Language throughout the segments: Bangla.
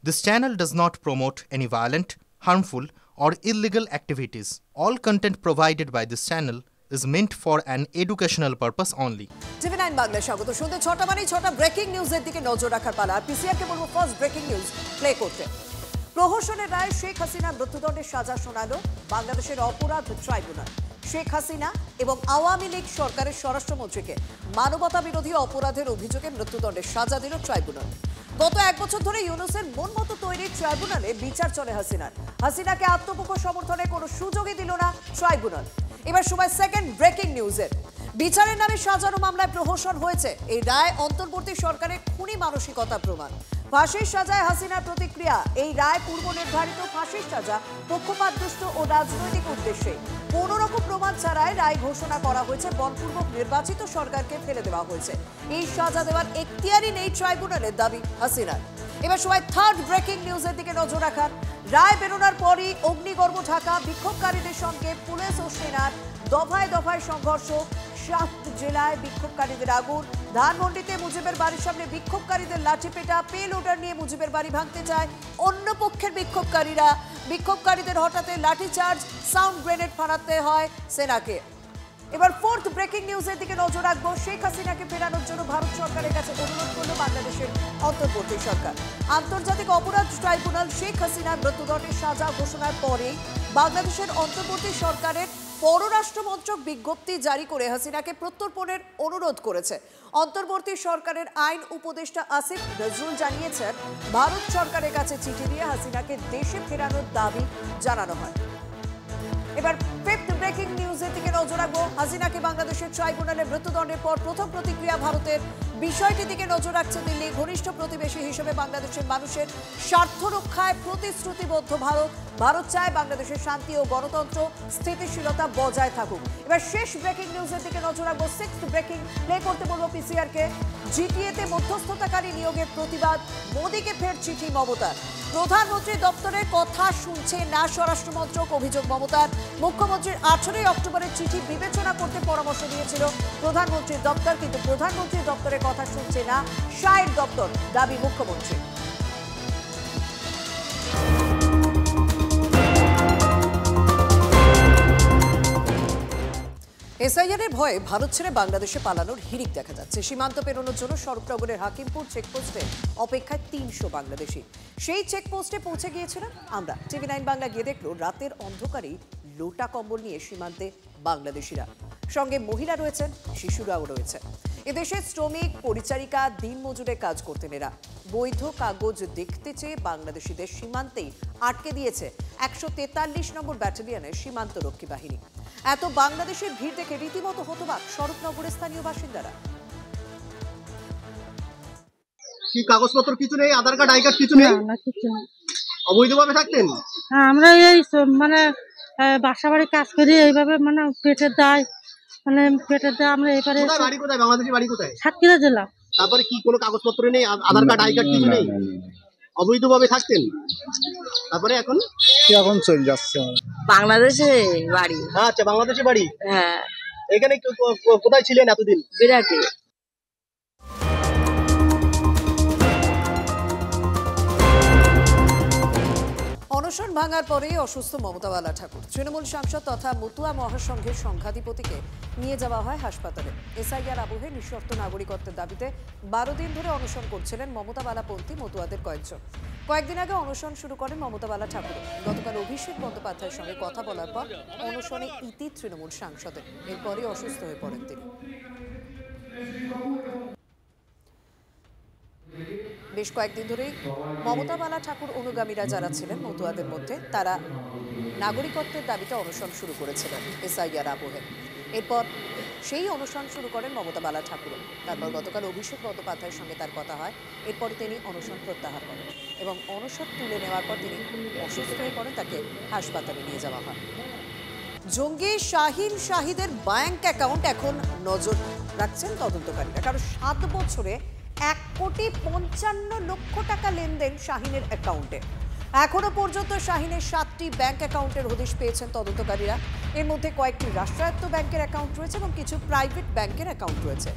This channel does not promote any violent, harmful, or illegal activities. All content provided by this channel is meant for an educational purpose only. TV9 Bangla স্বাগত। সন্ধ্যে 6টা মানে 6টা ব্রেকিং নিউজের দিকে নজর রাখার পালা। আর পিসিআরকে বলবো ফার্স্ট ব্রেকিং নিউজ প্লে করতে। প্রহসনের রায় শেখ হাসিনা মৃত্যুদণ্ডের সাজা শোনালো বাংলাদেশের অপরাধ ট্রাইব্যুনাল। শেখ হাসিনা এবং আওয়ামী লীগ সরকারের স্বরাষ্ট্রমন্ত্রীকে মানবতা বিরোধী অপরাধের অভিযোগে মৃত্যুদণ্ডের সাজা দিল ট্রাইব্যুনাল। গত এক বছর ধরে ইউনূসের মন মতো তৈরি ট্রাইব্যুনালে বিচার চলে হাসিনার। হাসিনাকে আত্মপক্ষ সমর্থনের কোনো সুযোগই দিল না ট্রাইব্যুনাল। এবার সময় সেকেন্ড ব্রেকিং নিউজের। বিচারের নামে সাজানো মামলায় প্রহসন হয়েছে। এই রায় অন্তর্বর্তী সরকারের খুনি মানসিকতা প্রমাণ। ফাঁসির সাজায় হাসিনার প্রতিক্রিয়া। এই রায় পূর্ব নির্ধারিত ফাঁসির সাজা পক্ষপাতদুষ্ট ও রাজনৈতিক উদ্দেশ্যে কোনো রকম প্রমাণ ছাড়াই রায় ঘোষণা করা হয়েছে। বলপূর্বক নির্বাচিত সরকারকে ফেলে দেওয়া হয়েছে। এই সাজা দেওয়ার এখতিয়ারই নেই ট্রাইব্যুনালের দাবি হাসিনার। এবার সময় থার্ড ব্রেকিং নিউজের দিকে নজর রাখার। রায় বেরোনোর পরই অগ্নিগর্ভ ঢাকা বিক্ষোভকারীদের সঙ্গে পুলিশ ও সেনার দফায় দফায় সংঘর্ষ। 7 জেলায় বিক্ষোভকারীদের আগুন। ধানমন্ডিতে মুজিবের বাড়ির সামনে বিক্ষোভকারীদের লাঠিপেটা। পে লোডার নিয়ে মুজিবের বাড়ি ভাঙতে চায় অন্য পক্ষের বিক্ষোভকারীরা। বিক্ষোভকারীদের হঠাতে লাঠিচার্জ, সাউন্ড গ্রেনেড ফাটাতে হয় সেনাকে। এবার ফোর্থ ব্রেকিং নিউজের দিকে নজর রাখবো। শেখ হাসিনাকে ফেরানোর জন্য ভারত সরকারের কাছে অনুরোধ করল বাংলাদেশের অন্তর্বর্তী সরকার। আন্তর্জাতিক অপরাধ ট্রাইব্যুনাল শেখ হাসিনার মৃত্যুদণ্ডের সাজা ঘোষণার পরে বাংলাদেশের অন্তর্বর্তী সরকারের পররাষ্ট্র মন্ত্রক বিজ্ঞপ্তি জারি করে হাসিনাকে প্রত্যর্পণের অনুরোধ করেছে। অন্তর্বর্তী সরকারের আইন উপদেষ্টা আসিফ নজরুল জানিয়েছেন, ভারত সরকারের কাছে চিঠি দিয়ে হাসিনাকে দেশে ফেরানোর দাবি জানানো হয়। এবার ফিফথ ব্রেকিং নিউজের দিকে নজর রাখবো। হাসিনাকে বাংলাদেশের ট্রাইব্যুনালে মৃত্যুদণ্ডের পর প্রথম প্রতিক্রিয়া ভারতের। বিষয়টির দিকে নজর রাখছে দিল্লি। ঘনিষ্ঠ প্রতিবেশী হিসেবে বাংলাদেশের মানুষের স্বার্থ রক্ষায় প্রতিশ্রুতিবদ্ধ ভারত। ভারত চায় বাংলাদেশের শান্তি ও গণতন্ত্র স্থিতিশীলতা বজায় থাকুক। এবার শেষ ব্রেকিং নিউজের দিকে নজর রাখবো। সিক্সথ ব্রেকিং প্লে করতে বলবো পিসিআরকে। জিটিএতে মধ্যস্থতাকারী নিয়োগের প্রতিবাদ। মোদীকে ফের চিঠি মমতার। প্রধানমন্ত্রী দপ্তরের কথা শুনছে না স্বরাষ্ট্রমন্ত্রক, অভিযোগ মমতার। মুখ্যমন্ত্রীর 18 অক্টোবরের চিঠি বিবেচনা করতে পরামর্শ দিয়েছিল প্রধানমন্ত্রীর দপ্তর, কিন্তু প্রধানমন্ত্রীর দপ্তরের কথা শুনছে না শাহের দপ্তর, দাবি মুখ্যমন্ত্রী। এসআইআরের ভয়ে ভারত ছেড়ে বাংলাদেশে পালানোর হিড়িক দেখা যাচ্ছে। সীমান্ত পেরোনোর জন্য শরৎনগরের হাকিমপুর চেকপোস্টে অপেক্ষায় 300 বাংলাদেশি। সেই চেকপোস্টে পৌঁছে গিয়েছিলাম আমরা। TV9 বাংলা গিয়ে দেখলো রাতের অন্ধকারেই লোটা কম্বল নিয়ে সীমান্তে বাংলাদেশিরা। সঙ্গে মহিলা রয়েছেন, শিশুরাও রয়েছে। এদেশে শ্রমিক, পরিচারিকা, দিনমজুরে কাজ করতেন এরা। বৈধ কাগজ দেখতে চেয়ে বাংলাদেশিদের সীমান্তেই আটকে দিয়েছে 143 নম্বর ব্যাটালিয়নের সীমান্তরক্ষী বাহিনী। এত বাংলাদেশের ভিড় দেখে রীতিমতো হতবাক শরৎনগরের স্থানীয় বাসিন্দারা। কি কাগজপত্র কিছু নেই? আধার কার্ড, আই কার্ড কিছু নেই? না, কিছু না। অবৈধভাবে থাকতেন? হ্যাঁ, আমরা এই মানে বাসা বাড়ি কাজ করি এইভাবে, মানে পেটের দায়, আমরা এবারে। বাড়ি কোথায়? বাংলাদেশের বাড়ি কোথায়? সাতক্ষীরা জেলা। তারপরে কি কোনো কাগজপত্র নেই? আধার কার্ড, আই কার্ড কিছু নেই? অবৈধভাবে থাকতেন? তারপরে এখন চলে যাচ্ছে বাংলাদেশে বাড়ি। আচ্ছা, বাংলাদেশে বাড়ি। হ্যাঁ। এখানে কোথায় ছিলেন এতদিন? বিরাটি। অনশন ভাঙার পরেই অসুস্থ মমতা বালা ঠাকুর। তৃণমূল সাংসদ তথা মতুয়া মহাসংঘের সংঘাধিপতিকে নিয়ে যাওয়া হয় হাসপাতালে। এসআইআর আবহে নিঃশর্ত নাগরিকত্বের দাবিতে 12 দিন ধরে অনশন করছিলেন মমতা বালাপন্থী মতুয়াদের কয়েকজন। কয়েকদিন আগে অনশন শুরু করেন মমতা বালা ঠাকুর। গতকাল অভিষেক বন্দ্যোপাধ্যায়ের সঙ্গে কথা বলার পর অনশনে ইতি তৃণমূল সাংসদের। এরপরই অসুস্থ হয়ে পড়েন তিনি। বেশ কয়েকদিন ধরেই মমতা বালা ঠাকুর অনুগামীরা যারা ছিলেন মতুয়াদের মধ্যে, তারা নাগরিকত্বের দাবিতে অনশন শুরু করেছিলেন এসআইআর আবহে। এরপর সেই অনশন শুরু করেন মমতা বালা ঠাকুর। তারপর গতকাল অভিষেক বন্দ্যোপাধ্যায়ের সঙ্গে তার কথা হয়। এরপর তিনি অনশন প্রত্যাহার করেন এবং অনশন তুলে নেওয়ার পর তিনি অসুস্থ হয়ে পড়েন। তাকে হাসপাতালে নিয়ে যাওয়া হয়। জঙ্গি শাহিন শাহিদের ব্যাংক অ্যাকাউন্ট এখন নজর রাখছেন তদন্তকারীরা। কারণ 7 বছরে 1,55,00,000 টাকা লেনদেন শাহিনের অ্যাকাউন্টে। এখনো পর্যন্ত শাহিনের 7টি ব্যাংক অ্যাকাউন্টের হদিশ পেয়েছেন তদন্তকারীরা। এর মধ্যে কয়েকটি রাষ্ট্রায়ত্ত ব্যাংকের অ্যাকাউন্ট রয়েছে এবং কিছু প্রাইভেট ব্যাংকের অ্যাকাউন্ট রয়েছে।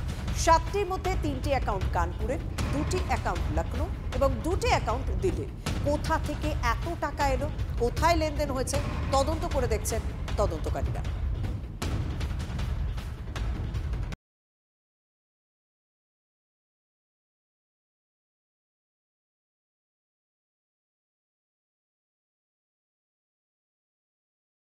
7টির মধ্যে 3টি অ্যাকাউন্ট কানপুরের, 2টি অ্যাকাউন্ট লখনৌ এবং 2টি অ্যাকাউন্ট দিল্লির। কোথা থেকে এত টাকা এলো, কোথায় লেনদেন হয়েছে তদন্ত করে দেখছেন তদন্তকারীরা।